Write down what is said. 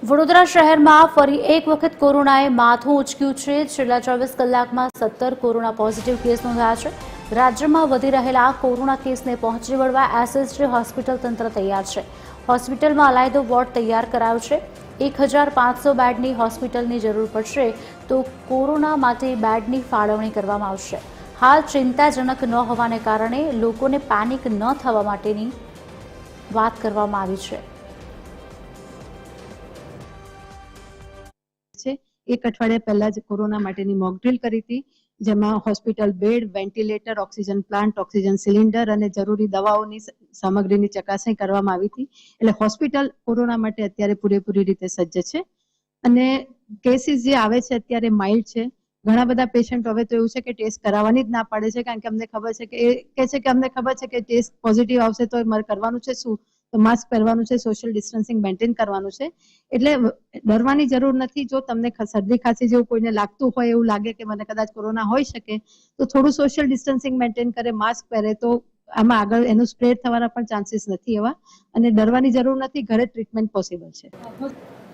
વડોદરા શહેરમાં ફરી એક વખત કોરોનાએ માથું ઉંચક્યું છે। છેલ્લા 24 કલાકમાં 17 કોરોના પોઝિટિવ કેસ નોંધાયા છે। રાજ્યમાં વધી રહેલા કોરોના કેસને પહોંચી વળવા એસએસજી હોસ્પિટલ તંત્ર તૈયાર છે। હોસ્પિટલમાં અલાયદો વોર્ડ તૈયાર કરાયો છે। 1500 બેડની હોસ્પિટલની જરૂર પડશે તો કોરોના માટે બેડની ફાળવણી કરવામાં આવશે। હાલ ચિંતાજનક ન હોવાને કારણે લોકોને પેનિક ન થવા માટેની વાત કરવામાં આવી છે। एक अठवाडिया पहला ज कोरोना माटेनी मॉक ड्रिल करी थी, जेमां hospital bed, ventilator, oxygen plant, oxygen cylinder अने जरूरी दवाओनी सामग्रीनी चकासणी करवामां आवी थी। એટલે હોસ્પિટલ કોરોના માટે અત્યારે પૂરેપૂરી રીતે સજ્જ છે અને કેસીસ જે આવે છે અત્યારે માઇલ્ડ છે। ઘણા બધા પેશન્ટ હવે તો એવું છે કે ટેસ્ટ કરાવવાની જ ના પાડે છે, કારણ કે અમને ખબર છે કે એ કહે છે કે અમને ખબર છે કે ટેસ્ટ પોઝિટિવ આવશે તો મારે કરવાનું છે શું, તો માસ્ક પહેરવાનું છે, સોશિયલ ડિસ્ટન્સિંગ મેન્ટેન કરવાનું છે। એટલે ડરવાની જરૂર નથી। જો તમને શરદી ખાંસી જેવું કોઈને લાગતું હોય, એવું લાગે કે મને કદાચ કોરોના હોઈ શકે, તો થોડું સોશિયલ ડિસ્ટન્સિંગ મેન્ટેન કરે, માસ્ક પહેરે, તો આમાં આગળ એનું સ્પ્રેડ થવાના પણ ચાન્સીસ નથી એવા, અને ડરવાની જરૂર નથી। ઘરે ટ્રીટમેન્ટ પોસિબલ છે।